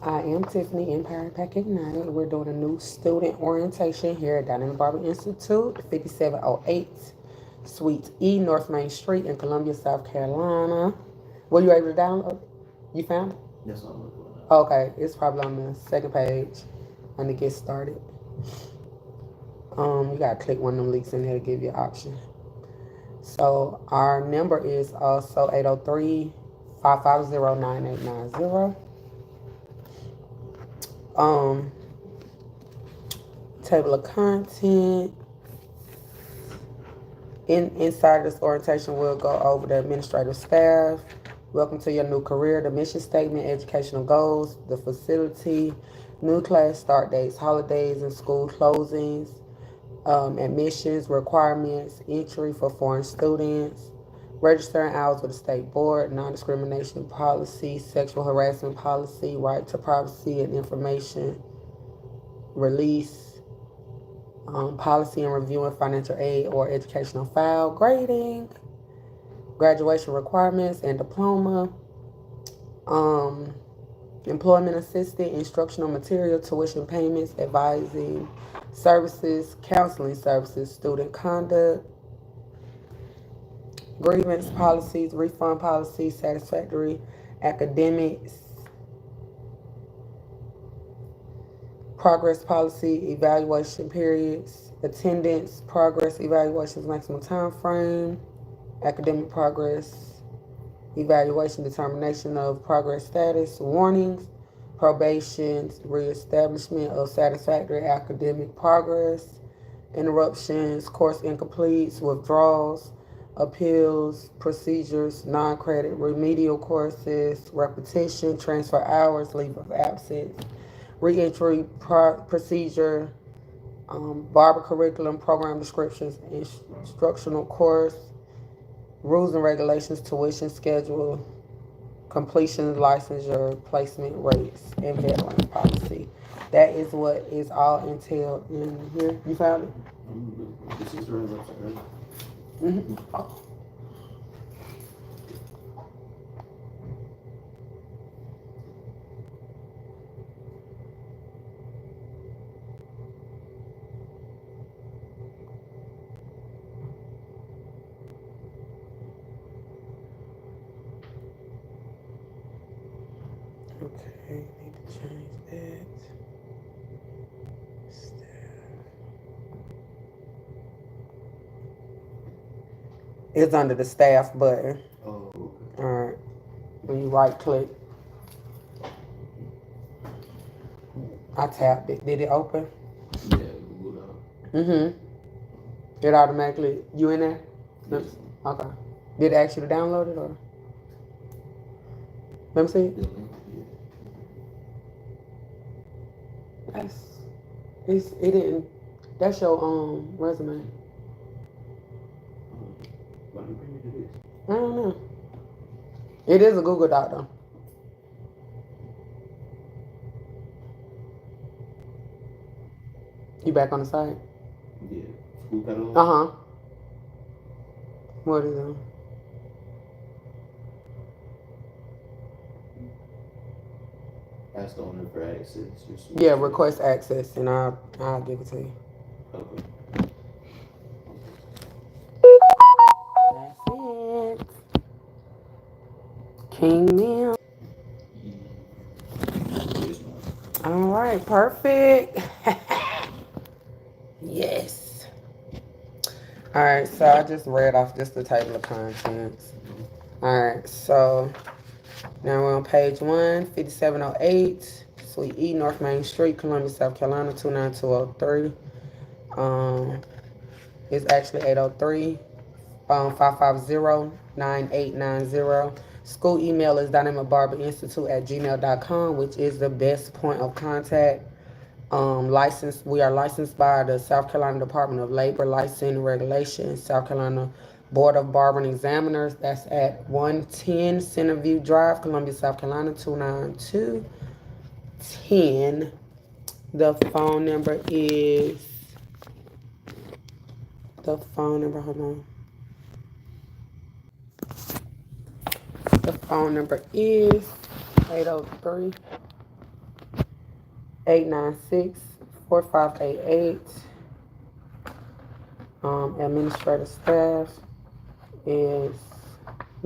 I am Tiffany, Empire Pack Ignited. We're doing a new student orientation here at Dynamic Barber Institute, 5708 Suite E, North Main Street in Columbia, South Carolina. Were you able to download it? You found it? Yes, I'm looking for Okay, it's probably on the second page when it gets started. You gotta click one of them links in there to give you an option. So our number is also 803-550-9890. Um, Table of content. Inside this orientation, we'll go over the administrative staff. Welcome to your new career, the mission statement, educational goals, the facility, new class start dates, holidays and school closings, admissions, requirements, entry for foreign students, registering hours with the state board, non-discrimination policy, sexual harassment policy, right to privacy and information, release, policy and reviewing financial aid or educational file, grading, graduation requirements and diploma, um, employment assistant, instructional material, tuition payments, advising services, counseling services, student conduct, grievance policies, refund policies, satisfactory academics, progress policy, evaluation periods, attendance, progress evaluations, maximum time frame, academic progress, evaluation, determination of progress status, warnings, probations, reestablishment of satisfactory academic progress, interruptions, course incompletes, withdrawals, appeals, procedures, non-credit remedial courses, repetition, transfer hours, leave of absence, reentry procedure, barber curriculum, program descriptions, instructional course, rules and regulations, tuition schedule, completion, licensure, placement rates, and veteran policy. That is what is all entailed in here. You found it? This is the right website, right? Mm-hmm. Okay, need to change that. It's under the staff button. Oh, okay. All right. When you right click, I tapped it. Did it open? Yeah, Google Doc. Mm-hmm. It automatically, you in there? Yes. Okay. Did it ask you to download it or? Let me see it. The link, yeah. It didn't, that's your resume. Why do you bring me to this? I don't know. It is a Google Doc though. You back on the site? Yeah. School catalog? Uh-huh. What is it? Ask the owner for access. Yeah, request access and I'll give it to you. Okay. That's it. King Meal. This one. All right, perfect. Yes. All right, so I just read off just the table of contents. All right, so now we're on page 1, 5708, Suite E, North Main Street, Columbia, South Carolina, 29203. It's actually 803 550-9890. School email is dynamicbarberinstitute@gmail.com, which is the best point of contact. We are licensed by the South Carolina Department of Labor, Licensing and Regulation, South Carolina Board of Barbering Examiners. That's at 110 Centerview Drive, Columbia, South Carolina, 29210. The phone number, hold on. The phone number is 803 896-4588. Administrative staff is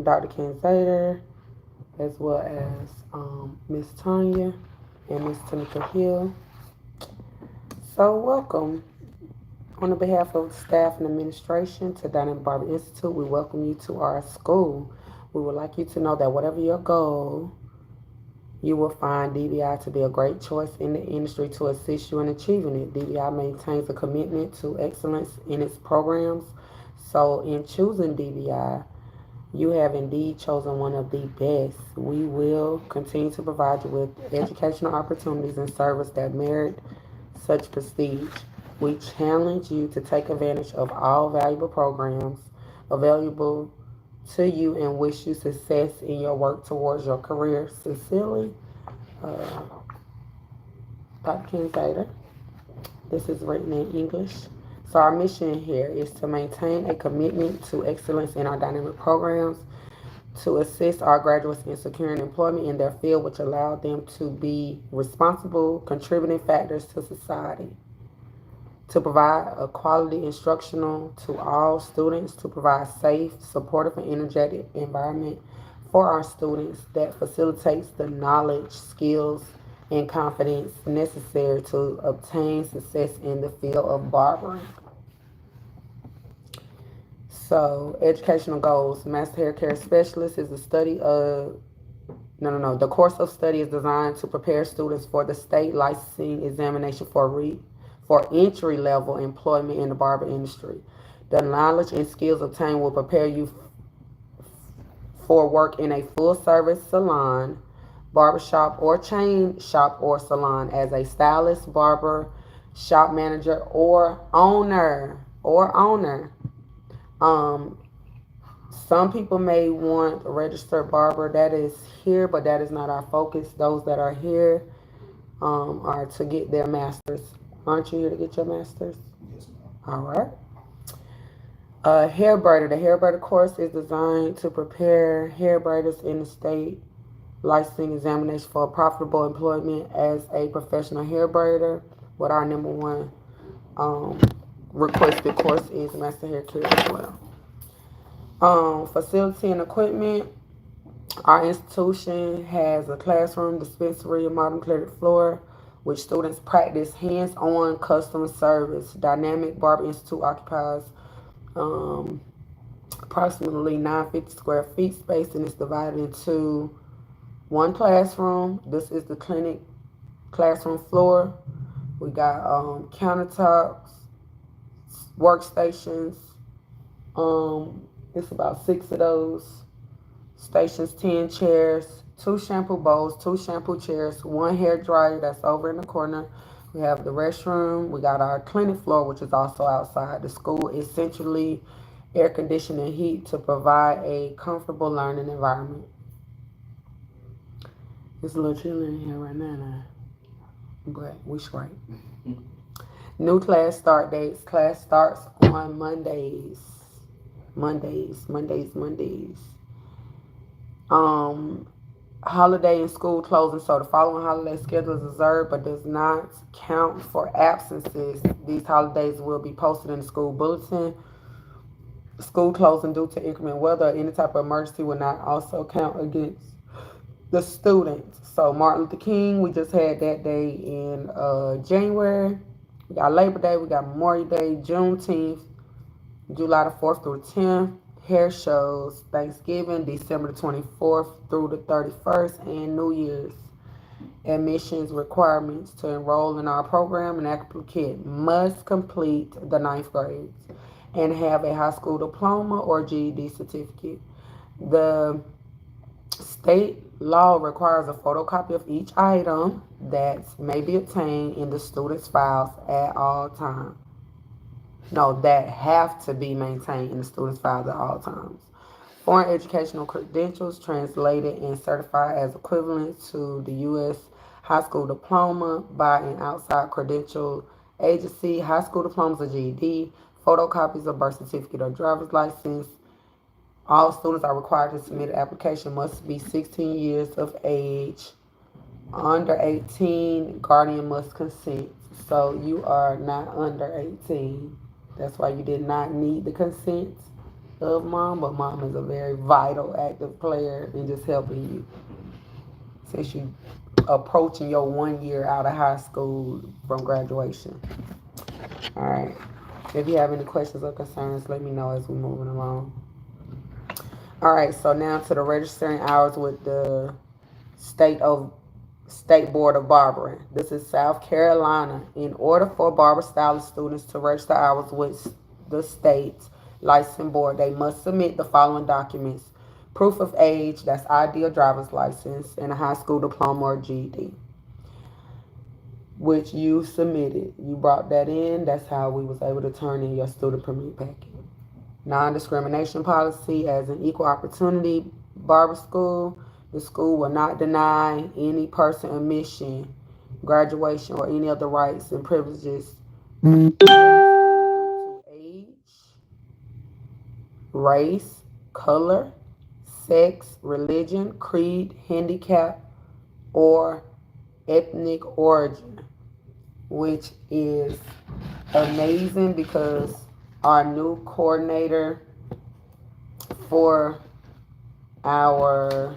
Dr. Canzater, as well as Miss Tanya and Miss Tanika Hill. So welcome. On the behalf of staff and administration to Dynamic Barber Institute, we welcome you to our school. We would like you to know that whatever your goal, you will find DBI to be a great choice in the industry to assist you in achieving it. DBI maintains a commitment to excellence in its programs. So in choosing DBI, you have indeed chosen one of the best. We will continue to provide you with educational opportunities and service that merit such prestige. We challenge you to take advantage of all valuable programs available to you and wish you success in your work towards your career. Sincerely, uh, Dr. Canzater. This is written in English. So our mission here is to maintain a commitment to excellence in our dynamic programs, to assist our graduates in securing employment in their field, which allow them to be responsible, contributing factors to society, to provide a quality instructional to all students, to provide safe, supportive, and energetic environment for our students that facilitates the knowledge, skills, and confidence necessary to obtain success in the field of barbering. So, educational goals. Master Hair Care Specialist is the study of the course of study is designed to prepare students for the state licensing examination for entry level employment in the barber industry. The knowledge and skills obtained will prepare you for work in a full service salon, barbershop, or chain shop or salon as a stylist, barber, shop manager, or owner. Um, some people may want a registered barber. That is here, but that is not our focus. Those that are here are to get their masters. Aren't you here to get your masters? Yes, ma'am. All right. Hair braider. The hair braider course is designed to prepare hair braiders in the state licensing examination for profitable employment as a professional hair braider. What our number one requested course is Master Hair Care as well. Facility and equipment. Our institution has a classroom, dispensary, a modern cleared floor, which students practice hands-on customer service. Dynamic Barber Institute occupies approximately 950 square feet space and is divided into one classroom. This is the clinic classroom floor. We got countertops, workstations. It's about 6 of those stations, 10 chairs, 2 shampoo bowls, 2 shampoo chairs, 1 hair dryer that's over in the corner. We have the restroom. We got our clinic floor, which is also outside. The school is centrally air conditioned and heat to provide a comfortable learning environment. It's a little chilly in here right now, but we straight. New class start dates. Class starts on Mondays. Holiday and school closing. So the following holiday schedule is observed but does not count for absences. These holidays will be posted in the school bulletin. School closing due to inclement weather or any type of emergency will not also count against the students. So Martin Luther King, we just had that day in January. We got Labor Day, we got Memorial Day, Juneteenth, July the 4th through the 10th. Hair shows, Thanksgiving, December the 24th through the 31st, and New Year's. Admissions requirements to enroll in our program. An applicant must complete the 9th grade and have a high school diploma or GED certificate. The state law requires a photocopy of each item that may be obtained in the student's files at all times. No, that have to be maintained in the student's files at all times. Foreign educational credentials translated and certified as equivalent to the U.S. high school diploma by an outside credential agency. High school diplomas or GED, photocopies of birth certificate or driver's license. All students are required to submit an application, must be 16 years of age. Under 18, guardian must consent. So you are not under 18. That's why you did not need the consent of mom, but mom is a very vital, active player in just helping you since you approaching your 1 year out of high school from graduation. All right. If you have any questions or concerns, let me know as we're moving along. All right. So now to the registering hours with the state of State Board of Barbering. This is South Carolina. In order for barber stylist students to register hours with the state's license board, they must submit the following documents: proof of age, that's ID or driver's license, and a high school diploma or GED, which you submitted. You brought that in. That's how we was able to turn in your student permit packet. Non-discrimination policy: as an equal opportunity barber school, the school will not deny any person admission, graduation, or any other rights and privileges to age, race, color, sex, religion, creed, handicap, or ethnic origin, which is amazing because our new coordinator for our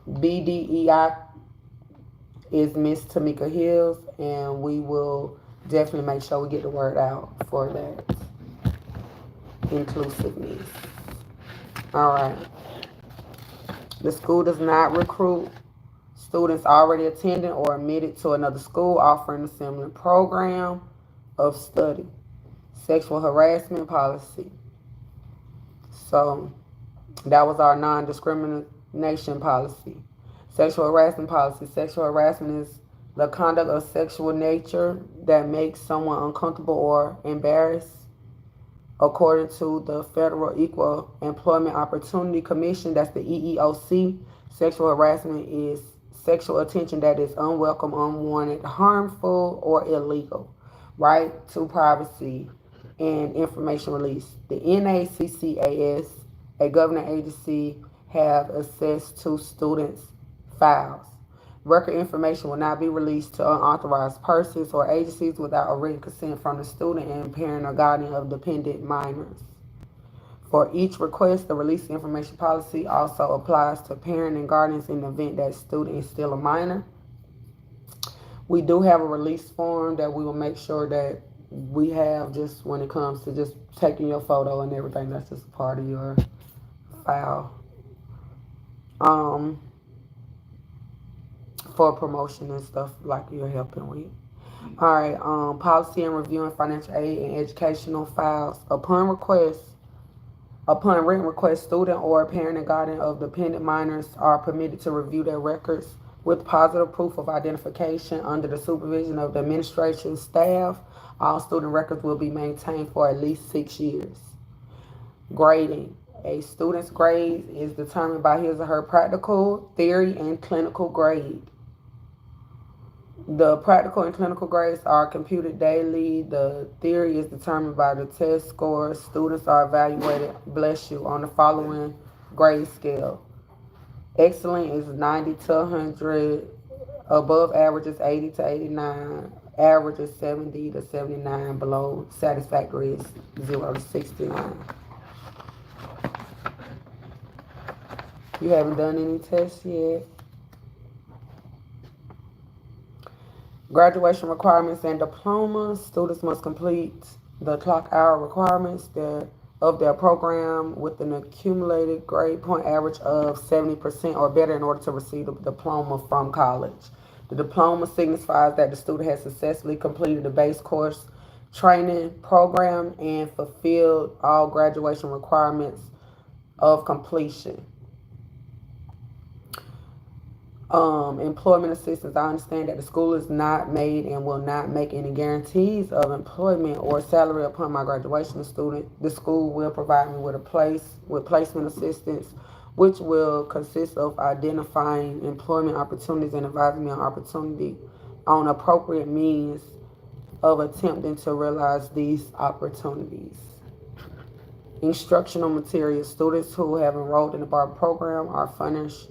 BDEI is Miss Tamika Hills, and we will definitely make sure we get the word out for that inclusiveness. All right. The school does not recruit students already attending or admitted to another school offering a similar program of study. Sexual harassment policy. So that was our non-discrimination policy. Sexual harassment policy. Sexual harassment is the conduct of sexual nature that makes someone uncomfortable or embarrassed. According to the Federal Equal Employment Opportunity Commission, that's the EEOC, sexual harassment is sexual attention that is unwelcome, unwanted, harmful, or illegal. Right to privacy and information release. The NACCAS, a governing agency, have access to students' files. Record information will not be released to unauthorized persons or agencies without a written consent from the student and parent or guardian of dependent minors. For each request, the release information policy also applies to parent and guardians in the event that student is still a minor. We do have a release form that we will make sure that we have just when it comes to just taking your photo and everything. That's just a part of your file. For promotion and stuff like you're helping with. All right. Policy and reviewing financial aid and educational files. Upon written request, student or parent and guardian of dependent minors are permitted to review their records with positive proof of identification under the supervision of the administration staff. All student records will be maintained for at least 6 years. Grading. A student's grade is determined by his or her practical, theory, and clinical grade. The practical and clinical grades are computed daily. The theory is determined by the test scores. Students are evaluated, bless you, on the following grade scale. Excellent is 90 to 100. Above average is 80 to 89. Average is 70 to 79. Below satisfactory is 0 to 69. You haven't done any tests yet. Graduation requirements and diplomas. Students must complete the clock hour requirements of their program with an accumulated grade point average of 70% or better in order to receive a diploma from college. The diploma signifies that the student has successfully completed the base course training program and fulfilled all graduation requirements of completion. Employment assistance. I understand that the school is not made and will not make any guarantees of employment or salary upon my graduation. The school will provide me with placement assistance, which will consist of identifying employment opportunities and advising me on appropriate means of attempting to realize these opportunities. Instructional materials. Students who have enrolled in the BARB program are furnished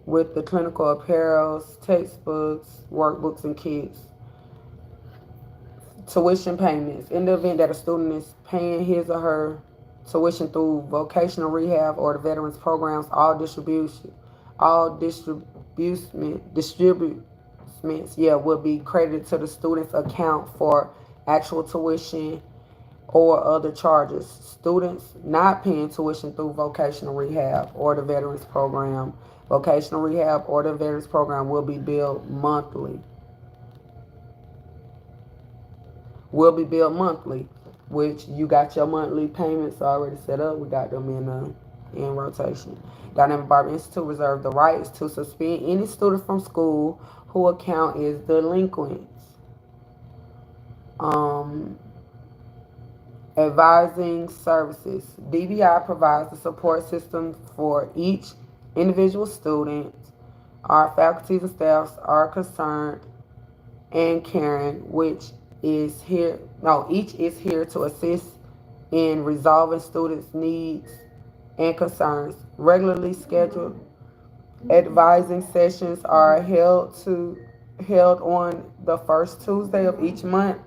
with the clinical apparels, textbooks, workbooks, and kits. Tuition payments. In the event that a student is paying his or her tuition through vocational rehab or the veterans programs, all distributions will be credited to the student's account for actual tuition or other charges. Students not paying tuition through vocational rehab or the veterans program, vocational rehab or the veterans program will be billed monthly, which you got your monthly payments already set up. We got them in rotation. Dynamic Barber Institute reserves the rights to suspend any student from school who account is delinquent. Um, Advising services. DBI provides the support system for each individual student. Our faculties and staffs are concerned and caring, each is here to assist in resolving students' needs and concerns. Regularly scheduled advising sessions are held on the first Tuesday of each month.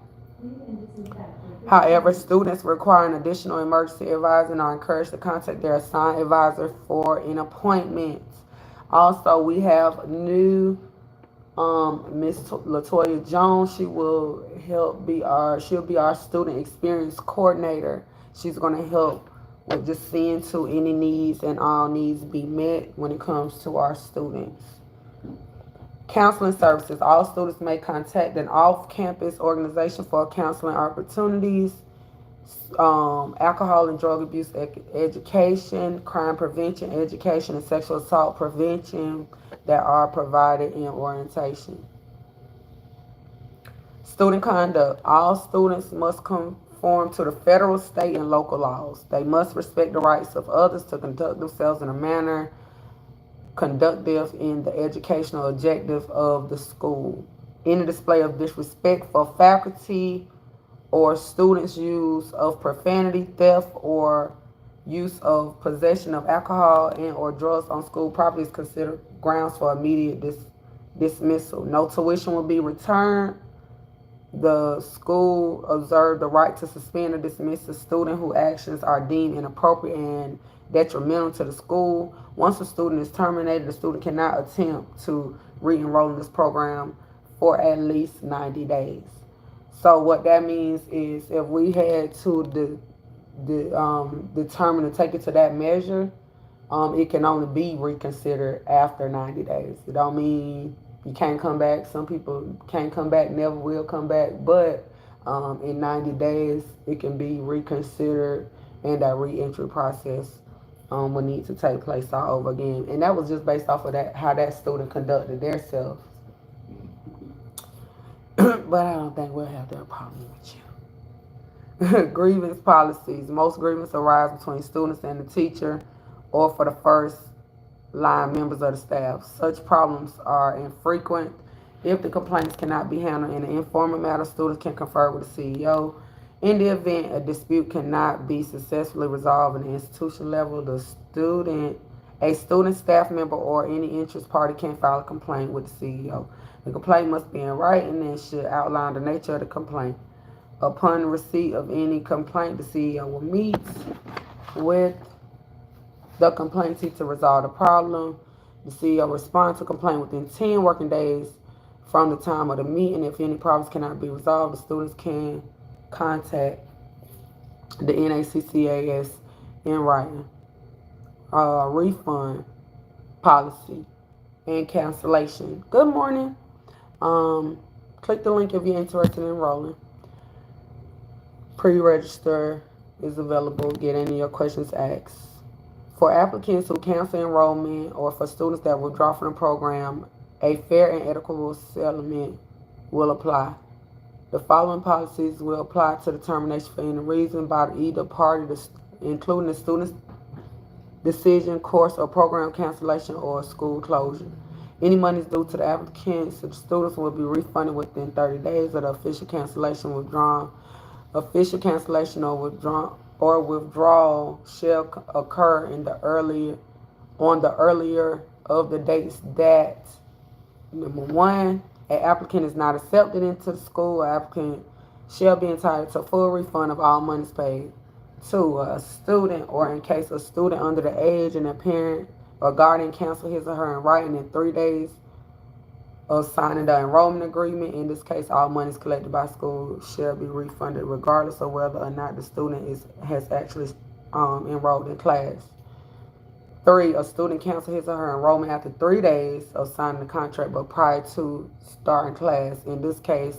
However, students requiring additional emergency advising are encouraged to contact their assigned advisor for an appointment. Also, we have new Miss Latoya Jones. She'll be our student experience coordinator. She's going to help with just seeing to any needs and all needs be met when it comes to our students. Counseling services. All students may contact an off-campus organization for counseling opportunities, alcohol and drug abuse education, crime prevention education, and sexual assault prevention that are provided in orientation. Student conduct. All students must conform to the federal, state, and local laws. They must respect the rights of others to conduct themselves in a manner conducive in the educational objective of the school. Any display of disrespect for faculty or students' use of profanity, theft, or use of possession of alcohol and or drugs on school property is considered grounds for immediate dismissal. No tuition will be returned. The school observed the right to suspend or dismiss a student whose actions are deemed inappropriate and detrimental to the school. Once a student is terminated, the student cannot attempt to re-enroll in this program for at least 90 days. So what that means is if we had to determine to take it to that measure, it can only be reconsidered after 90 days. It don't mean you can't come back. Some people can't come back, never will come back. But in 90 days, it can be reconsidered, and that reentry process will need to take place all over again. And that was just based off of that how that student conducted themselves. But I don't think we'll have that problem with you. Grievance policies. Most grievances arise between students and the teacher or for the first line members of the staff. Such problems are infrequent. If the complaints cannot be handled in an informal manner, students can confer with the CEO. In the event a dispute cannot be successfully resolved at the institution level, a student, staff member, or any interest party can file a complaint with the CEO. The complaint must be in writing and should outline the nature of the complaint. Upon receipt of any complaint, the CEO will meet with the complainantee to resolve the problem. The CEO responds to complaint within 10 working days from the time of the meeting. If any problems cannot be resolved, the students can contact the NACCAS in writing. Refund policy and cancellation. Good morning. Click the link if you're interested in enrolling. Pre-register is available. Get any of your questions asked. For applicants who cancel enrollment or for students that withdraw from the program, a fair and equitable settlement will apply. The following policies will apply to the termination for any reason by either party, including the student's decision, course, or program cancellation or school closure. Any monies due to the applicants or the students will be refunded within 30 days of the official cancellation withdrawn. Official cancellation or withdrawal shall occur on the earlier of the dates that, number one, an applicant is not accepted into the school, an applicant shall be entitled to full refund of all monies paid. Two, a student, or in case a student under the age and a parent or guardian cancel his or her in writing in 3 days of signing the enrollment agreement. In this case, all monies collected by school shall be refunded regardless of whether or not the student has actually enrolled in class. Three, a student cancel his or her enrollment after 3 days of signing the contract but prior to starting class. In this case,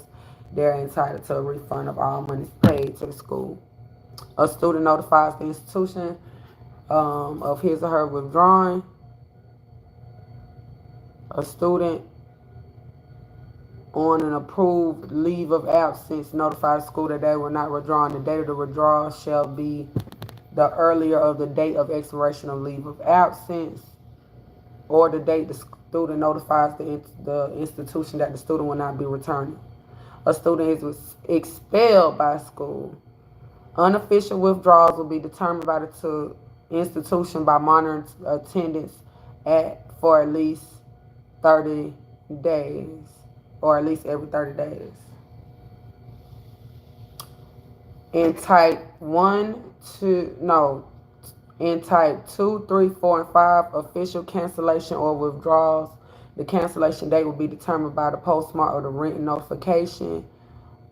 they're entitled to a refund of all monies paid to the school. A student notifies the institution of his or her withdrawing. A student on an approved leave of absence notifies the school that they will not withdraw. The date of the withdrawal shall be the earlier of the date of expiration of leave of absence, or the date the student notifies the institution that the student will not be returning. A student is expelled by school. Unofficial withdrawals will be determined by the institution by monitoring attendance for at least 30 days, or at least every 30 days. In type 1, 2, no, in type 2, 3, 4, and 5, official cancellation or withdrawals, the cancellation date will be determined by the postmark of the written notification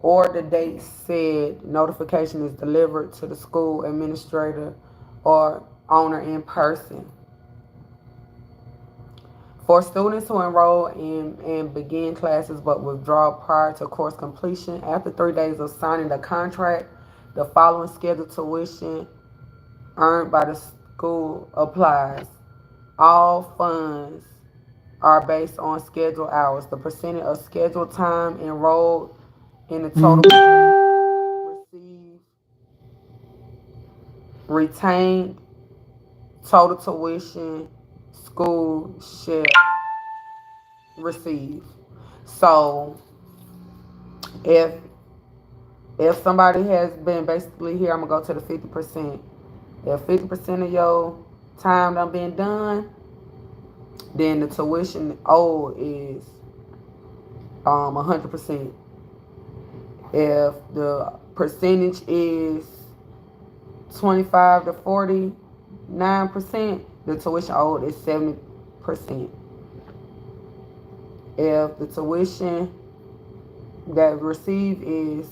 or the date said notification is delivered to the school administrator or owner in person. For students who enroll in and begin classes but withdraw prior to course completion, after 3 days of signing the contract, the following scheduled tuition earned by the school applies. All funds are based on scheduled hours. The percentage of scheduled time enrolled in the total receive retained total tuition school shall receive. So if somebody has been basically here, I'm gonna go to the 50%. If 50% of your time done been done, then the tuition owed is 100%. If the percentage is 25 to 49%, the tuition owed is 70%. If the tuition that received is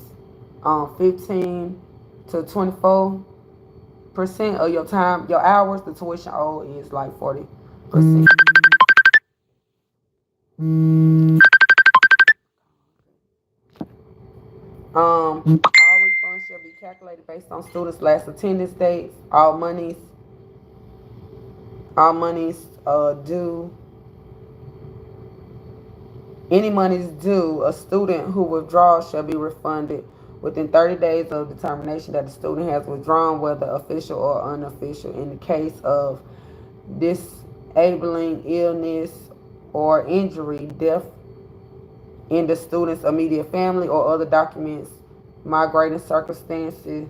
15 to 24% of your time, your hours, the tuition owed is like 40%. All refunds shall be calculated based on students' last attendance dates. All monies due. Any monies due a student who withdraws shall be refunded within 30 days of determination that the student has withdrawn, whether official or unofficial. In the case of disabling illness or injury, death in the student's immediate family, or other documents, mitigating circumstances,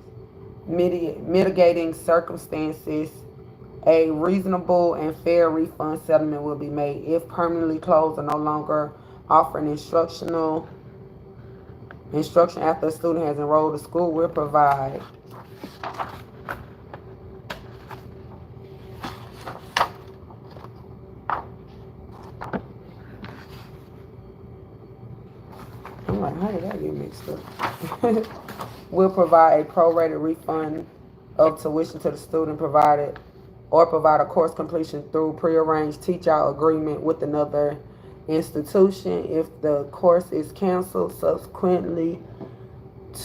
a reasonable and fair refund settlement will be made. If permanently closed or no longer offering instruction after a student has enrolled, the school will provide I'm like, how did that get mixed up? Will provide a prorated refund of tuition to the student provide a course completion through prearranged teach-out agreement with another institution. If the course is canceled subsequently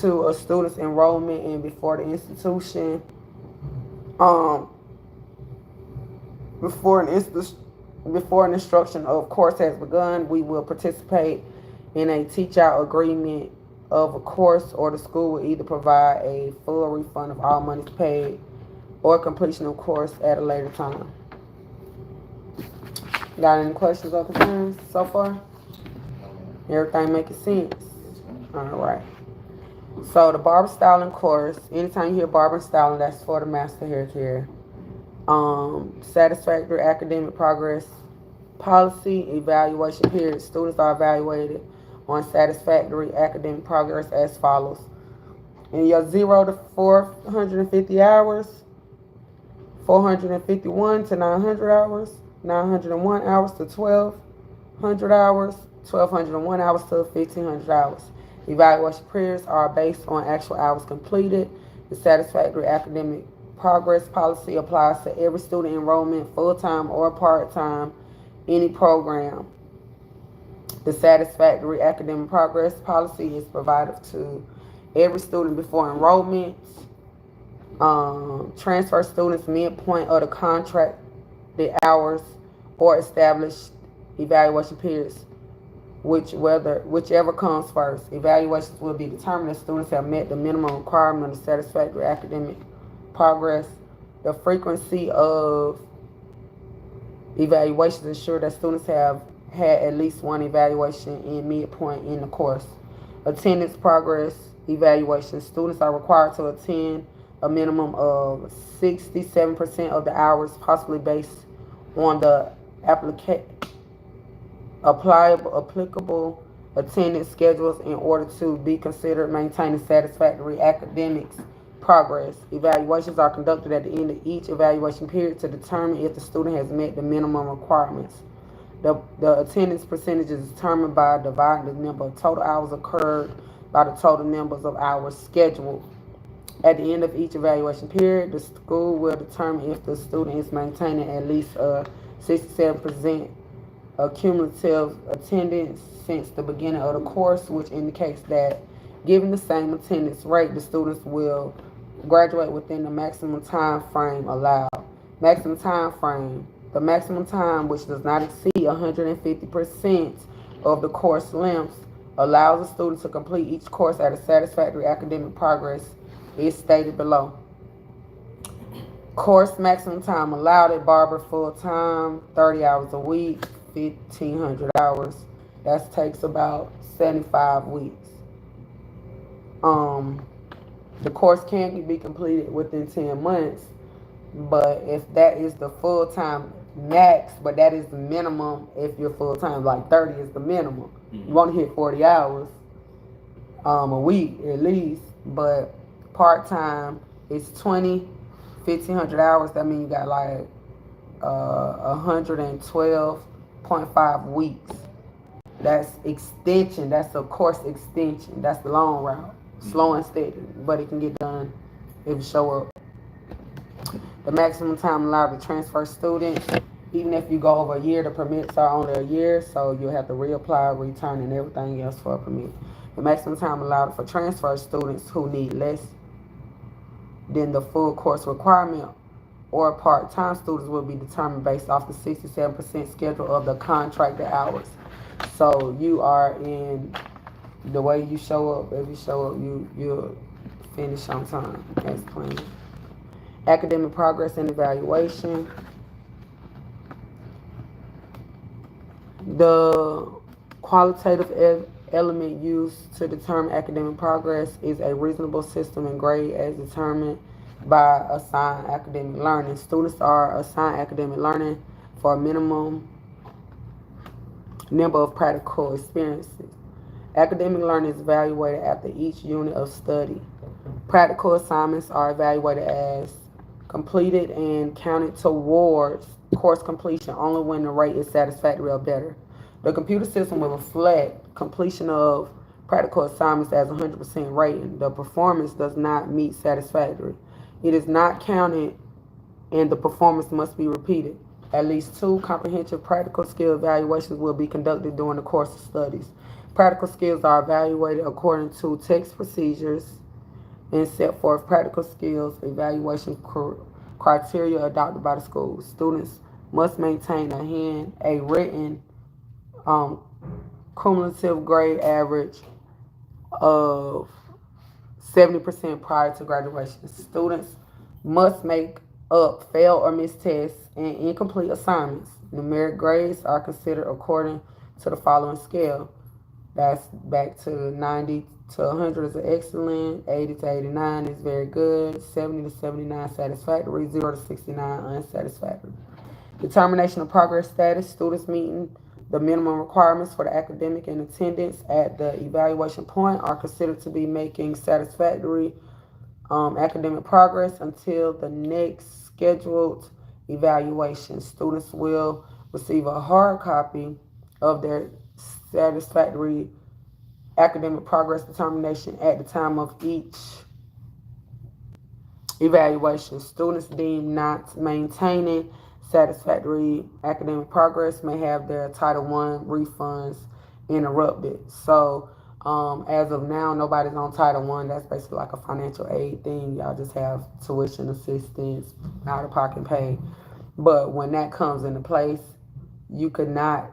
to a student's enrollment and before the institution, before an instruction of course has begun, we will participate in a teach-out agreement of a course, or the school will either provide a full refund of all monies paid or completion of course at a later time. Got any questions or concerns so far? Everything making sense? All right. So the barber styling course, anytime you hear barber and styling, that's for the master hair care. Satisfactory academic progress Policy evaluation period. Students are evaluated on satisfactory academic progress as follows. In your 0 to 450 hours, 451 to 900 hours, 901 hours to 1200 hours, 1201 hours to 1500 hours. Evaluation periods are based on actual hours completed. The satisfactory academic progress policy applies to every student enrollment, full-time or part-time, any program. The satisfactory academic progress policy is provided to every student before enrollment. Transfer students midpoint of the contract, the hours, or established evaluation periods, whichever comes first. Evaluations will be determined if students have met the minimum requirement of satisfactory academic progress. The frequency of evaluations ensure that students have had at least one evaluation in midpoint in the course. Attendance progress evaluation. Students are required to attend a minimum of 67% of the hours, possibly based on the applicable attendance schedules in order to be considered maintaining satisfactory academics progress. Evaluations are conducted at the end of each evaluation period to determine if the student has met the minimum requirements. The attendance percentage is determined by dividing the number of total hours occurred by the total numbers of hours scheduled. At the end of each evaluation period, the school will determine if the student is maintaining at least a 67% cumulative attendance since the beginning of the course, which indicates that given the same attendance rate, the students will graduate within the maximum time frame allowed. Maximum time frame. The maximum time, which does not exceed 150% of the course length, allows the student to complete each course at a satisfactory academic progress is stated below. Course maximum time allowed at Barber full time, 30 hours a week, 1,500 hours. That takes about 75 weeks. The course can be completed within 10 months, but if that is the full time max, but that is the minimum if you're full time, like 30 is the minimum. You want to hit 40 hours a week at least, but part time is 20, 1,500 hours. That means you got like 112.5 weeks. That's extension. That's a course extension. That's the long route. Slow and steady, but it can get done if you show up. The maximum time allowed to transfer students, even if you go over a year, the permits are only a year, so you'll have to reapply, return, and everything else for a permit. The maximum time allowed for transfer students who need less than the full course requirement or part-time students will be determined based off the 67% schedule of the contracted hours. So you are in the way you show up. If you show up, you'll finish on time as planned. Academic progress and evaluation. The qualitative element used to determine academic progress is a reasonable system and grade as determined by assigned academic learning. Students are assigned academic learning for a minimum number of practical experiences. Academic learning is evaluated after each unit of study. Practical assignments are evaluated as completed and counted towards course completion only when the rate is satisfactory or better. The computer system will reflect completion of practical assignments as 100% rating. The performance does not meet satisfactory. It is not counted and the performance must be repeated. At least 2 comprehensive practical skill evaluations will be conducted during the course of studies. Practical skills are evaluated according to text procedures and set forth practical skills evaluation criteria adopted by the school. Students must maintain a written cumulative grade average of 70% prior to graduation. Students must make up failed or missed tests and incomplete assignments. Numeric grades are considered according to the following scale. That's back to 90 to 100 is excellent, 80 to 89 is very good, 70 to 79 satisfactory, 0 to 69 unsatisfactory. Determination of progress status. Students meeting the minimum requirements for the academic and attendance at the evaluation point are considered to be making satisfactory academic progress until the next scheduled evaluation. Students will receive a hard copy of their satisfactory academic progress determination at the time of each evaluation. Students deemed not maintaining satisfactory academic progress may have their Title I refunds interrupted. So, as of now, nobody's on Title I. That's basically like a financial aid thing. Y'all just have tuition assistance, out of pocket pay. But when that comes into place, you could not,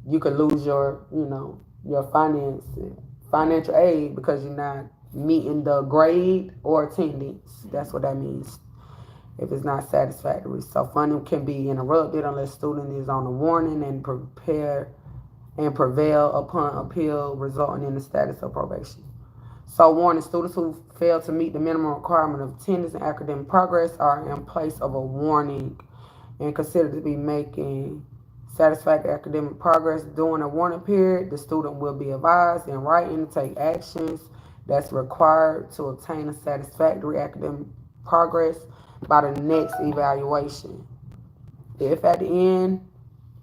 you could lose your, your financial aid because you're not meeting the grade or attendance. That's what that means if it's not satisfactory. So funding can be interrupted unless student is on a warning and prevail upon appeal, resulting in the status of probation. So warning, students who fail to meet the minimum requirement of attendance and academic progress are in place of a warning and considered to be making satisfactory academic progress. During a warning period, the student will be advised in writing to take actions that's required to obtain a satisfactory academic progress by the next evaluation. If at the end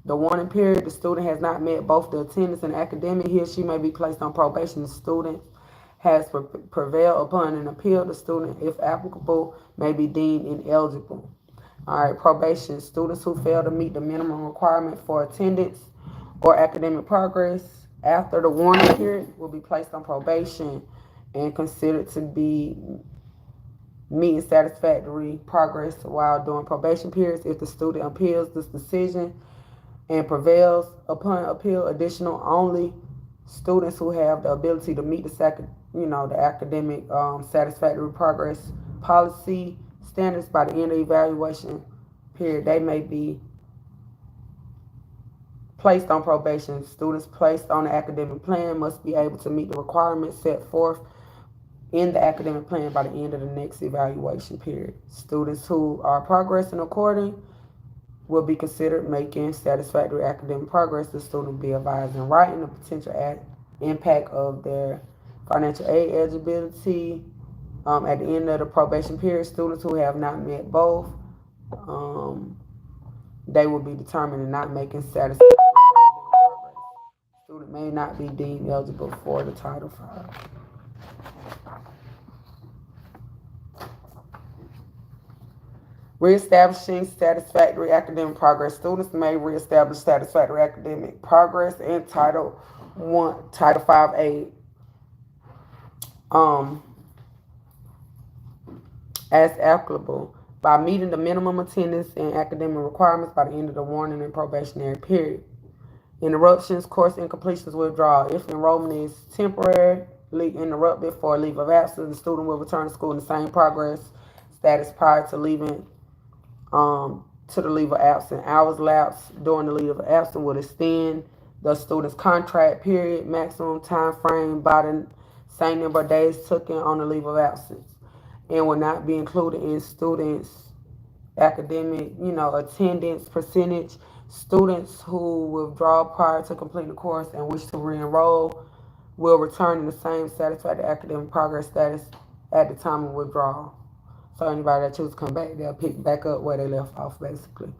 the warning period the student has not met both the attendance and academic, he or she may be placed on probation. The student has prevailed upon an appeal. The student, if applicable, may be deemed ineligible. All right, probation. Students who fail to meet the minimum requirement for attendance or academic progress after the warning period will be placed on probation and considered to be meeting satisfactory progress while during probation periods. If the student appeals this decision and prevails upon appeal, additional only students who have the ability to meet the academic satisfactory progress policy standards by the end of the evaluation period, they may be placed on probation. Students placed on the academic plan must be able to meet the requirements set forth in the academic plan by the end of the next evaluation period. Students who are progressing according will be considered making satisfactory academic progress. The student will be advised in writing the potential impact of their financial aid eligibility. At the end of the probation period, students who have not met both, they will be determined in not making satisfactory academic progress. Student may not be deemed eligible for the Title V. Reestablishing satisfactory academic progress. Students may reestablish satisfactory academic progress in Title V aid as applicable by meeting the minimum attendance and academic requirements by the end of the warning and probationary period. Interruptions, course incompletions, withdrawal. If enrollment is temporarily interrupted for a leave of absence, the student will return to school in the same progress status prior to leaving to the leave of absence. Hours lapsed during the leave of absence will extend the student's contract period maximum time frame by the same number of days taken on the leave of absence, and will not be included in students' academic, attendance percentage. Students who withdraw prior to completing the course and wish to re-enroll will return in the same satisfactory academic progress status at the time of withdrawal. So anybody that chooses to come back, they'll pick back up where they left off, basically.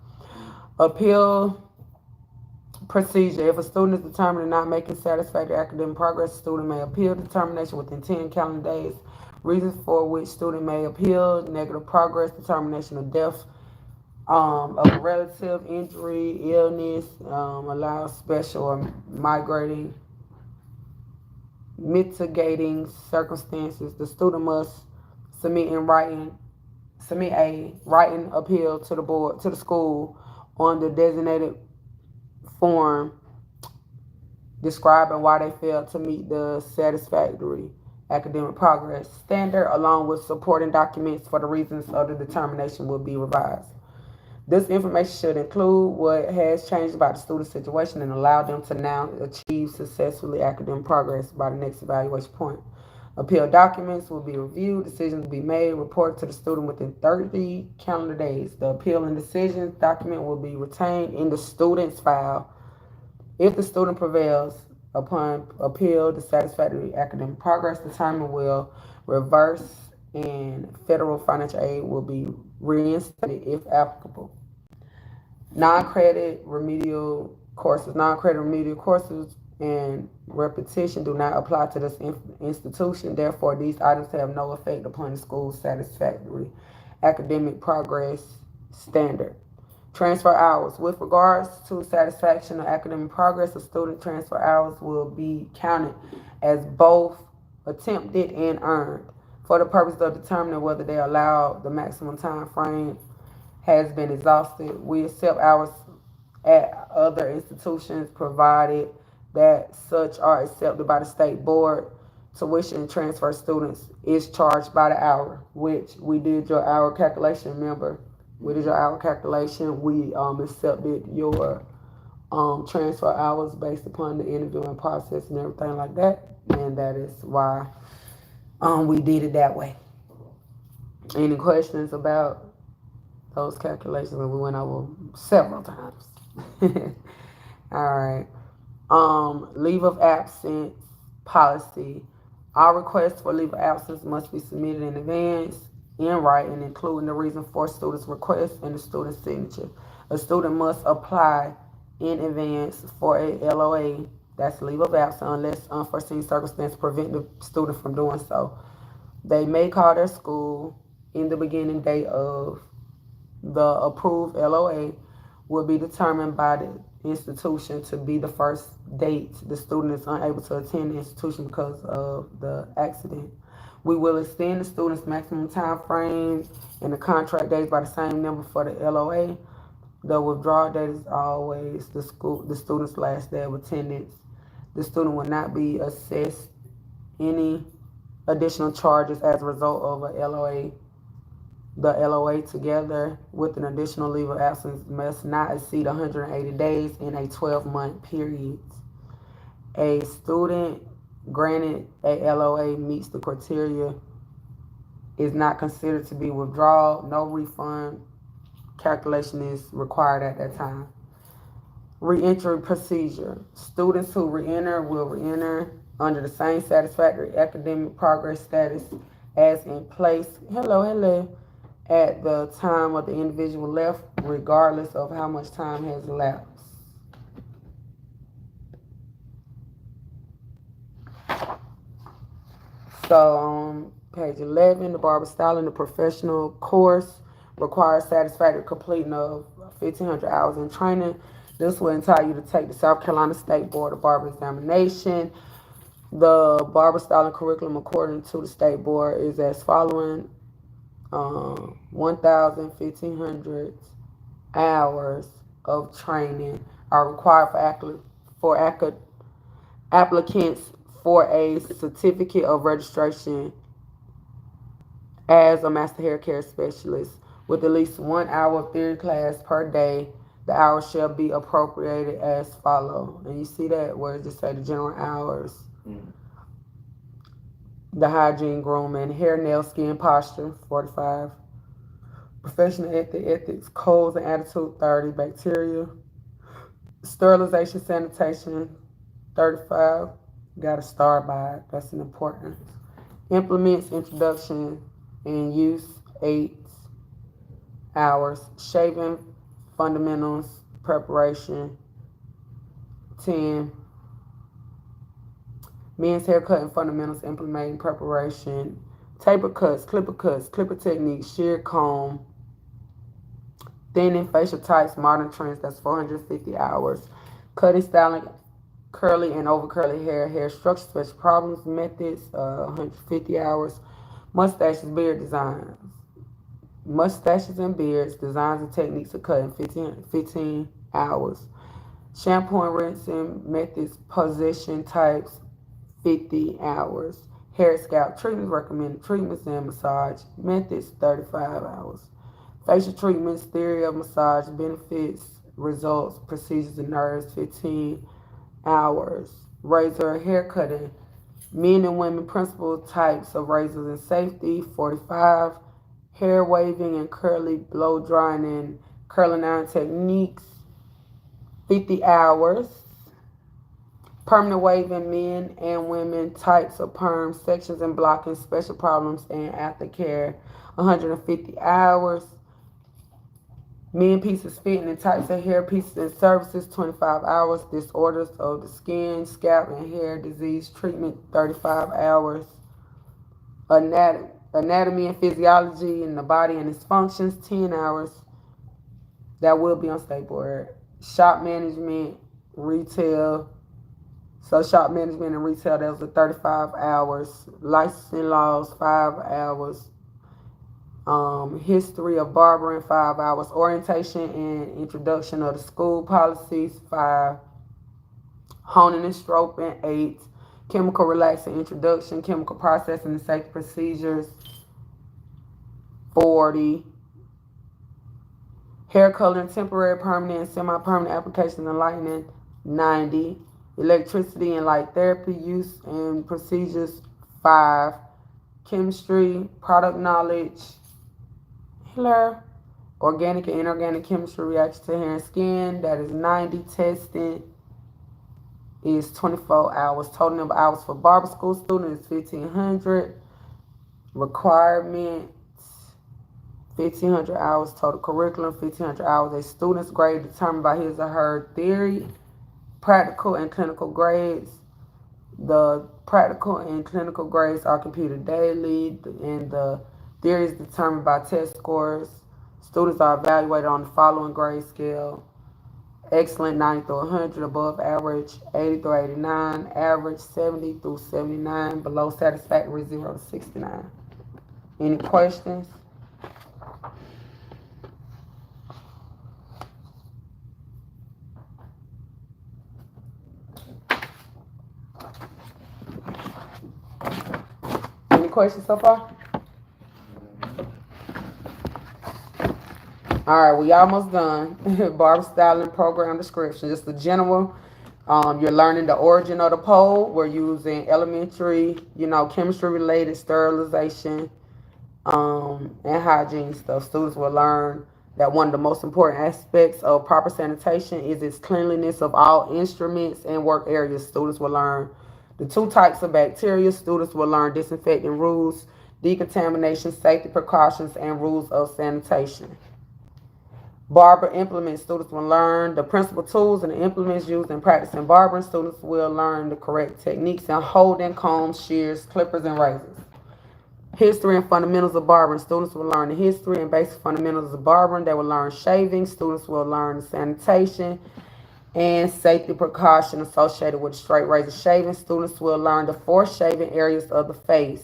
Appeal procedure. If a student is determined to not making satisfactory academic progress, the student may appeal determination within 10 calendar days. Reasons for which student may appeal: negative progress, determination of death of a relative, injury, illness, allow special or mitigating circumstances. The student must submit a writing appeal to the school on the designated form describing why they failed to meet the satisfactory academic progress standard, along with supporting documents for the reasons of the determination will be revised. This information should include what has changed about the student's situation and allow them to now achieve successfully academic progress by the next evaluation point. Appeal documents will be reviewed, decisions will be made, reported to the student within 30 calendar days. The appeal and decisions document will be retained in the student's file. If the student prevails upon appeal, the satisfactory academic progress determined will reverse and federal financial aid will be reinstated if applicable. Non-credit remedial courses and repetition do not apply to this institution. Therefore, these items have no effect upon the school's satisfactory academic progress standard. Transfer hours. With regards to satisfaction of academic progress, the student transfer hours will be counted as both attempted and earned for the purpose of determining whether they allow the maximum time frame has been exhausted. We accept hours at other institutions provided that such are accepted by the state board. Tuition transfer students is charged by the hour, which we did your hour calculation. Remember, we did your hour calculation. We accepted your transfer hours based upon the interviewing process and everything like that, and that is why we did it that way. Any questions about those calculations that we went over several times? All right. Leave of absence policy. All requests for leave of absence must be submitted in advance in writing, including the reason for student's request and the student's signature. A student must apply in advance for a LOA, that's leave of absence, unless unforeseen circumstances prevent the student from doing so. They may call their school in the beginning date of the approved LOA will be determined by the institution to be the first date the student is unable to attend the institution because of the accident. We will extend the student's maximum time frame and the contract dates by the same number for the LOA. The withdrawal date is always the student's last day of attendance. The student will not be assessed any additional charges as a result of a LOA. The LOA together with an additional leave of absence must not exceed 180 days in a 12-month period. A student granted a LOA meets the criteria is not considered to be withdrawal. No refund calculation is required at that time. Reentry procedure. Students who reenter will reenter under the same satisfactory academic progress status as in place. Hello. At the time of the individual left, regardless of how much time has elapsed. So on page 11, the barber styling, the professional course requires satisfactory completing of 1,500 hours in training. This will entitle you to take the South Carolina State Board of Barber examination. The barber styling curriculum according to the state board is as following. 1,500 hours of training are required for applicants for a certificate of registration as a master hair care specialist with at least 1 hour of theory class per day. The hours shall be appropriated as follow. And you see that where it just say the general hours. The hygiene, grooming, hair, nail, skin, posture, 45. Professional ethics, codes and attitude, 30. Bacteria, sterilization, sanitation, 35. Got to start by it. That's an important. Implements, introduction, and use, 8 hours. Shaving, fundamentals, preparation, 10. Men's haircut and fundamentals, implementing preparation. Taper cuts, clipper techniques, shear comb, thinning, facial types, modern trends, that's 450 hours. Cutting, styling, curly and over curly hair structure, special problems, methods, 150 hours. Mustaches, beard designs. Mustaches and beards, designs and techniques of cutting, 15 hours. Shampoo and rinsing, methods, position types, 50 hours. Hair scalp treatments, recommended treatments and massage methods, 35 hours. Facial treatments, theory of massage, benefits, results, procedures and nerves, 15 hours. Razor hair cutting Men and women principal types of razors and safety, 45. Hair waving and curly blow drying and curling iron techniques, 50 hours. Permanent waving men and women types of perm sections and blocking special problems and aftercare, 150 hours. Men pieces fitting and types of hair pieces and services, 25 hours. Disorders of the skin, scalp, and hair disease treatment, 35 hours. Anatomy and physiology in the body and its functions, 10 hours. That will be on State Board. Shop management, retail. So shop management and retail, that was 35 hours. Licensing laws, 5 hours. History of barbering, 5 hours. Orientation and introduction of the school policies, 5. Honing and strobing, 8. Chemical relaxing introduction, chemical processing and safety procedures, 40. Hair coloring, temporary, permanent, and semi-permanent applications and lightening, 90. Electricity and light therapy use and procedures, 5. Chemistry, product knowledge, healer, organic and inorganic chemistry reaction to hair and skin, that is 90. Testing is 24 hours. Total number of hours for barber school students is 1,500. Requirements, 1,500 hours. Total curriculum, 1,500 hours. A student's grade determined by his or her theory, practical, and clinical grades. The practical and clinical grades are computed daily, and the theory is determined by test scores. Students are evaluated on the following grade scale: excellent, 90 through 100, above average, 80 through 89, average, 70 through 79, below satisfactory, 0 to 69. Any questions? Any questions so far? All right, we almost done. Barber styling program description. Just the general. You're learning the origin of the pole. We're using elementary, chemistry related sterilization, and hygiene stuff. Students will learn that one of the most important aspects of proper sanitation is its cleanliness of all instruments and work areas. Students will learn the 2 types of bacteria. Students will learn disinfecting rules, decontamination, safety precautions, and rules of sanitation. Barber implements. Students will learn the principal tools and the implements used in practicing barbering. Students will learn the correct techniques in holding combs, shears, clippers, and razors. History and fundamentals of barbering. Students will learn the history and basic fundamentals of barbering. They will learn shaving. Students will learn sanitation and safety precaution associated with straight razor shaving. Students will learn the 4 shaving areas of the face: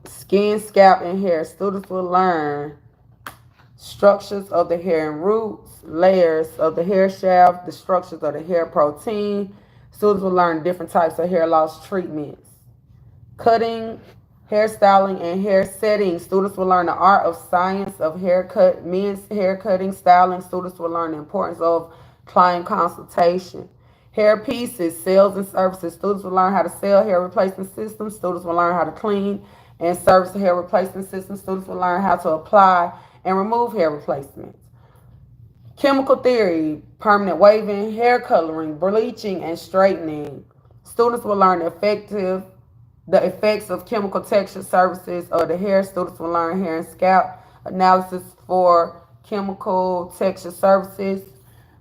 skin, scalp, and hair. Students will learn structures of the hair and roots, layers of the hair shaft, the structures of the hair protein. Students will learn different types of hair loss treatments. Cutting, hairstyling, and hair setting. Students will learn the art of science of haircut, men's hair cutting, styling. Students will learn the importance of client consultation. Hair pieces, sales, and services. Students will learn how to sell hair replacement systems. Students will learn how to clean and service the hair replacement system. Students will learn how to apply and remove hair replacements. Chemical theory, permanent waving, hair coloring, bleaching, and straightening. Students will learn the effects of chemical texture services of the hair. Students will learn hair and scalp analysis for chemical texture services.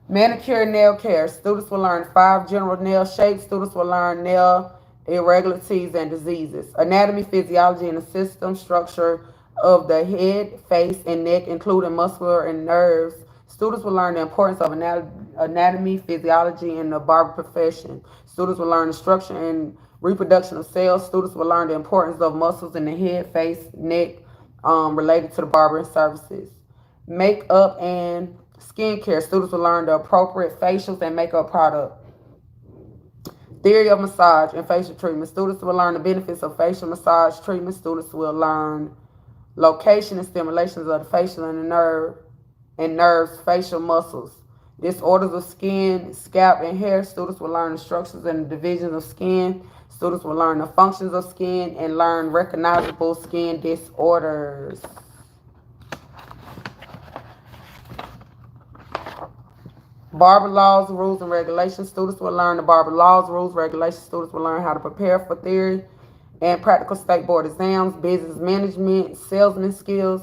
Manicure and nail care. Students will learn 5 general nail shapes. Students will learn nail irregularities and diseases. Anatomy, physiology, and the system structure of the head, face, and neck, including muscular and nerves. Students will learn the importance of anatomy, physiology, in the barber profession. Students will learn the structure and reproduction of cells. Students will learn the importance of muscles in the head, face, neck, related to the barbering services. Makeup and skincare. Students will learn the appropriate facials and makeup product. Theory of massage and facial treatment. Students will learn the benefits of facial massage treatment. Students will learn location and stimulations of the facial and the nerves, facial muscles. Disorders of skin, scalp, and hair. Students will learn the structures and the divisions of skin. Students will learn the functions of skin and learn recognizable skin disorders. Barber laws, rules, and regulations. Students will learn the barber laws, rules, regulations. Students will learn how to prepare for theory and practical state board exams, business management, salesman skills,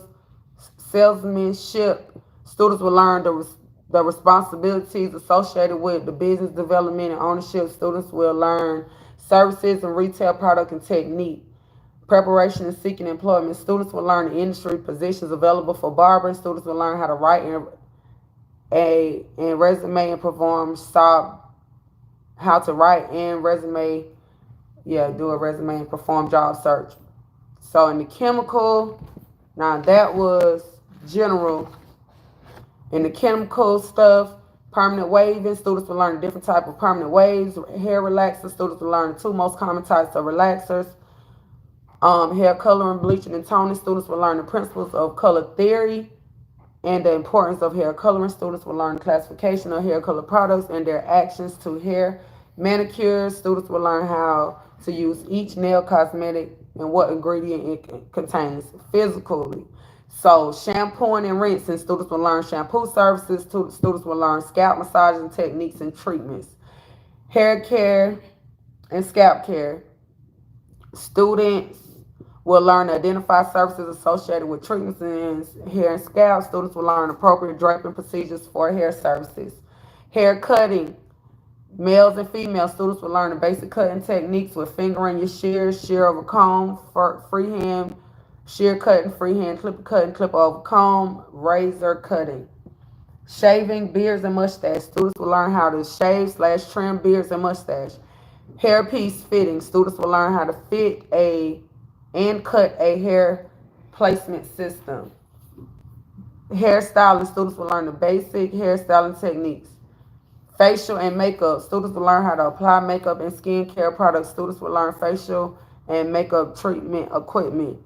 salesmanship. Students will learn the responsibilities associated with the business development and ownership. Students will learn services and retail product and technique. Preparation and seeking employment. Students will learn the industry positions available for barbering. Students will learn how to write and resume and perform how to write and resume, do a resume and perform job search. So in the chemical, now that was general. In the chemical stuff, permanent waving, students will learn different type of permanent waves. Hair relaxers, students will learn the two most common types of relaxers. Hair coloring, bleaching, and toning, students will learn the principles of color theory and the importance of hair coloring. Students will learn the classification of hair color products and their actions to hair. Manicures, students will learn how to use each nail cosmetic and what ingredient it contains physically. So shampooing and rinsing, students will learn shampoo services. Students will learn scalp massaging techniques and treatments. Hair care and scalp care. Students will learn to identify services associated with treatments in hair and scalp. Students will learn appropriate draping procedures for hair services. Hair cutting. Males and females, students will learn the basic cutting techniques with fingering your shears, shear over comb, freehand shear cutting, freehand clipper cutting, clip over comb, razor cutting. Shaving, beards, and mustache. Students will learn how to shave/trim beards and mustache. Hairpiece fitting. Students will learn how to fit and cut a hair placement system. Hairstyling. Students will learn the basic hairstyling techniques. Facial and makeup. Students will learn how to apply makeup and skincare products. Students will learn facial and makeup treatment equipment,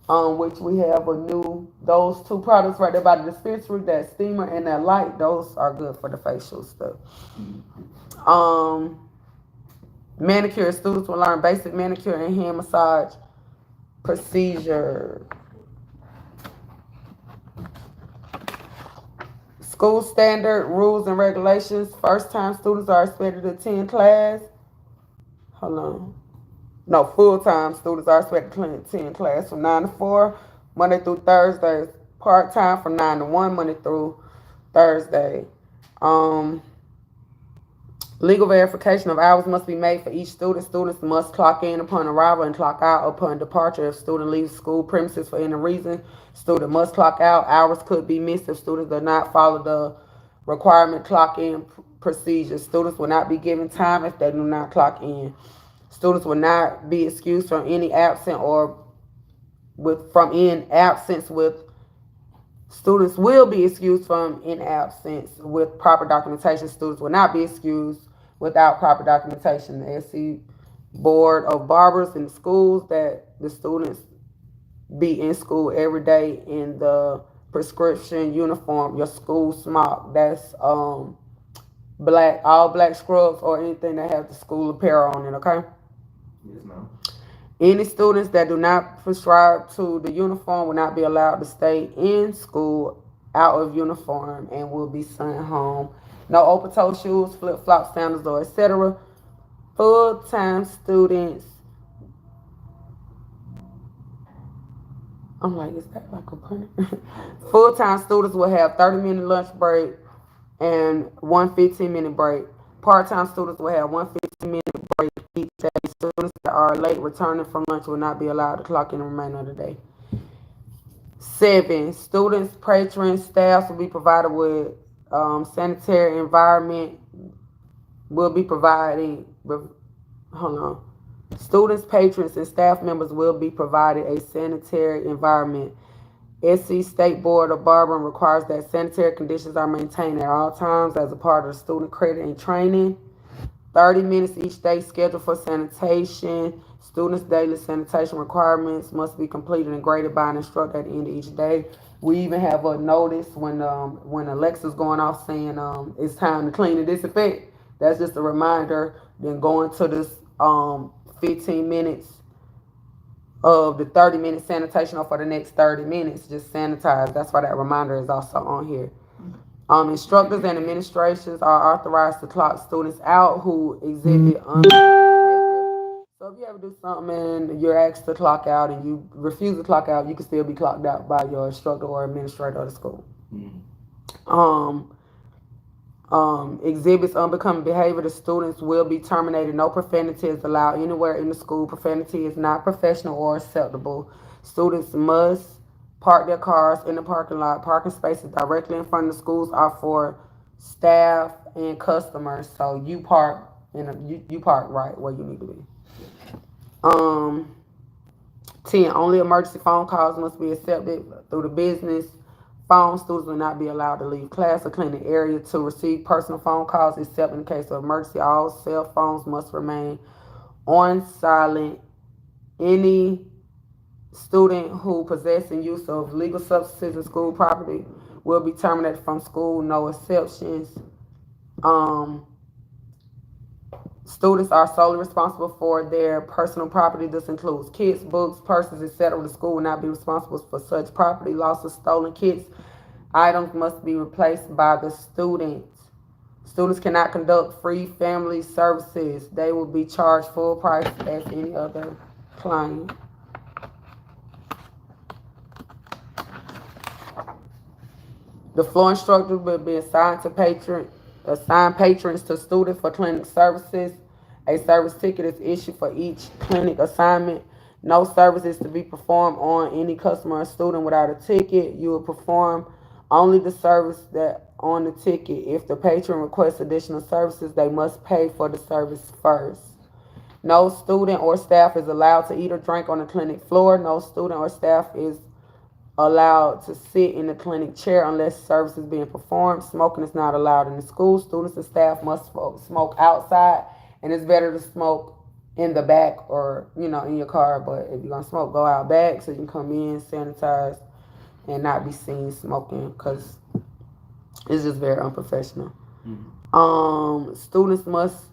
which we have those two products right there by the dispensary, that steamer and that light. Those are good for the facial stuff. Manicure. Students will learn basic manicure and hand massage procedure. School standard, rules, and regulations. First time students are expected to attend class. Hold on. No, full-time students are expected to attend class from 9 to 4, Monday through Thursday. Part-time from 9 to 1, Monday through Thursday. Legal verification of hours must be made for each student. Students must clock in upon arrival and clock out upon departure. If student leaves school premises for any reason, student must clock out. Hours could be missed if students do not follow the requirement clock in procedures. Students will not be given time if they do not clock in. Students will not be excused from any absence Students will be excused from in absence with proper documentation. Students will not be excused without proper documentation. The SC Board of Barbers in schools, that the students be in school every day in the prescription uniform, your school smock. That's all black scrubs or anything that has the school apparel on it, okay? Yes, ma'am. Any students that do not prescribe to the uniform will not be allowed to stay in school out of uniform and will be sent home. No open-toe shoes, flip-flop sandals, or etc. Full-time students. I'm like, is that like a printer? Full-time students will have 30-minute lunch break and one 15-minute break. Part-time students will have one 15-minute break each day. Students that are late returning from lunch will not be allowed to clock in the remainder of the day. 7, students, patrons, staffs will be provided with sanitary environment. Will be providing. Students, patrons, and staff members will be provided a sanitary environment. SC State Board of Barbering requires that sanitary conditions are maintained at all times as a part of the student credit and training. 30 minutes each day scheduled for sanitation. Students' daily sanitation requirements must be completed and graded by an instructor at the end of each day. We even have a notice when Alexa's going off saying it's time to clean and disinfect. That's just a reminder. Then going to this 15 minutes of the 30-minute sanitation, or for the next 30 minutes, just sanitize. That's why that reminder is also on here. Instructors and administrations are authorized to clock students out who exhibit behavior. So if you ever do something and you're asked to clock out and you refuse to clock out, you can still be clocked out by your instructor or administrator of the school. Um, Exhibits unbecoming behavior, the students will be terminated. No profanity is allowed anywhere in the school. Profanity is not professional or acceptable. Students must park their cars in the parking lot. Parking spaces directly in front of the schools are for staff and customers. So you park you park right where you need to be. Um, 10. Only emergency phone calls must be accepted through the business phone. Students will not be allowed to leave class or clean the area to receive personal phone calls except in case of emergency. All cell phones must remain on silent. Any student who possesses and use of legal substances in school property will be terminated from school. No exceptions. Um, Students are solely responsible for their personal property. This includes kits, books, purses, etc. The school will not be responsible for such property. Loss of stolen kits, items must be replaced by the students. Students cannot conduct free family services. They will be charged full price as any other client. The floor instructor will be assigned patrons to students for clinic services. A service ticket is issued for each clinic assignment. No service is to be performed on any customer or student without a ticket. You will perform only the service that on the ticket. If the patron requests additional services, they must pay for the service first. No student or staff is allowed to eat or drink on the clinic floor. No student or staff is allowed to sit in the clinic chair unless service is being performed. Smoking is not allowed in the school. Students and staff must smoke outside, and it's better to smoke in the back or in your car. But if you're gonna smoke, go out back so you can come in, sanitize, and not be seen smoking because it's just very unprofessional. Students must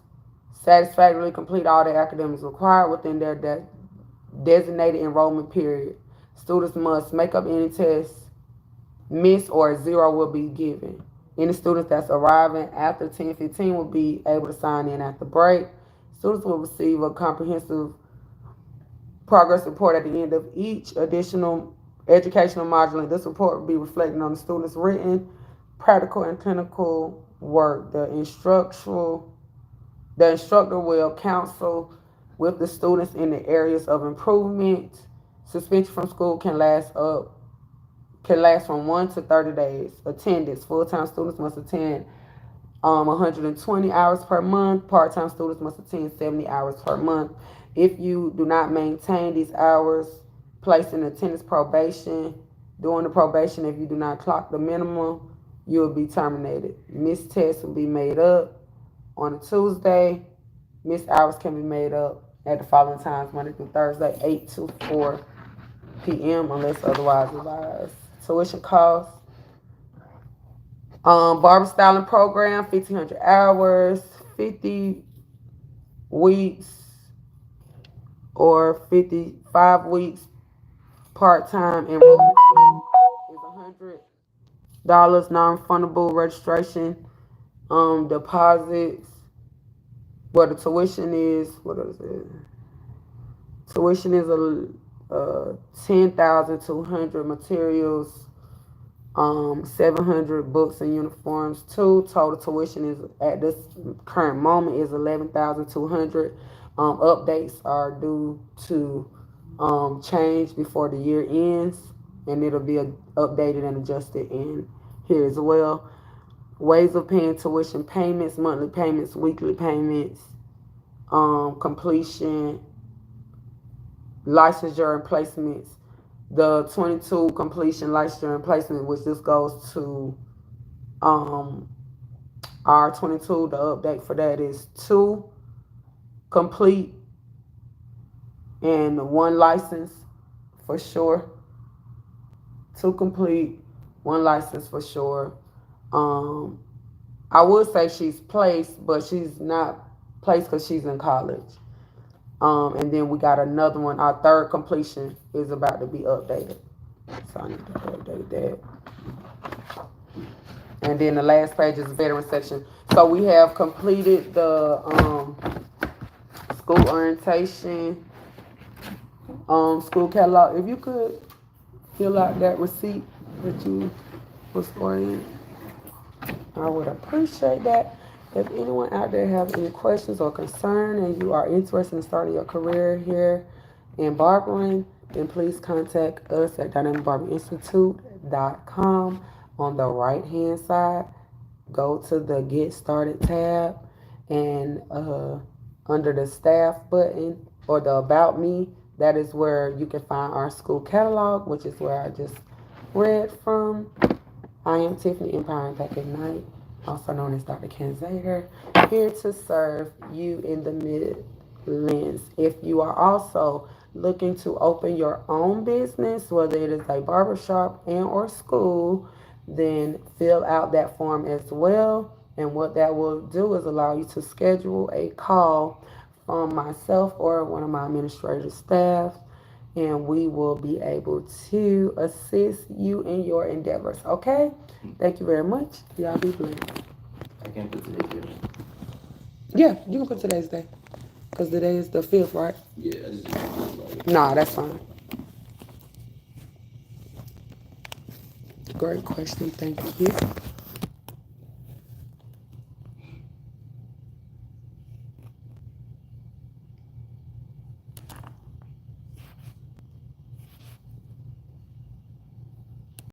satisfactorily complete all the academics required within their designated enrollment period. Students must make up any tests missed or a zero will be given. Any students that's arriving after 10:15 will be able to sign in at the break. Students will receive a comprehensive progress report at the end of each additional educational module, and this report will be reflected on the students' written, practical, and clinical work. The instructor will counsel with the students in the areas of improvement. Suspension from school can last from 1 to 30 days. Attendance: full-time students must attend 120 hours per month. Part-time students must attend 70 hours per month. If you do not maintain these hours, place in attendance probation. During the probation, if you do not clock the minimum, you will be terminated. Missed tests will be made up on a Tuesday. Missed hours can be made up at the following times: Monday through Thursday, 8 to 4 p.m. unless otherwise advised. Tuition costs: barber styling program, 1,500 hours, 50 weeks or 55 weeks. Part-time enrollment fee is $100. Non-refundable registration deposits. What the tuition is? What is it? Tuition is 10,200 materials, 700 books and uniforms. Total tuition is at this current moment is 11,200. Updates are due to change before the year ends, and it'll be updated and adjusted in here as well. Ways of paying tuition: payments, monthly payments, weekly payments, completion, licensure and placements. The 22 completion, licensure and placement, which this goes to R22. The update for that is 2 complete and 1 license for sure. 2 complete one license for sure. I would say she's placed, but she's not placed because she's in college. And then we got another one. Our third completion is about to be updated. So I need to update that. And then the last page is veteran section. So we have completed the school orientation, school catalog. If you could fill out that receipt that you was oriented, I would appreciate that. If anyone out there have any questions or concern and you are interested in starting your career here in barbering, then please contact us at dynamicbarberinstitute.com. On the right hand side, go to the Get Started tab, and under the staff button or the About Me, that is where you can find our school catalog, which is where I just read from. I am Tiffany, Empowering Back at Night, also known as Dr. Canzater, here to serve you in the Midlands. If you are also looking to open your own business, whether it is a barbershop and or school, then fill out that form as well. And what that will do is allow you to schedule a call from myself or one of my administrative staff, and we will be able to assist you in your endeavors. Okay? Thank you very much. Y'all be blessed. I can't put today's date. Yeah, you can put today's day. Because today is the 5th, right? Yeah, I just Nah, that's fine. Great question. Thank you.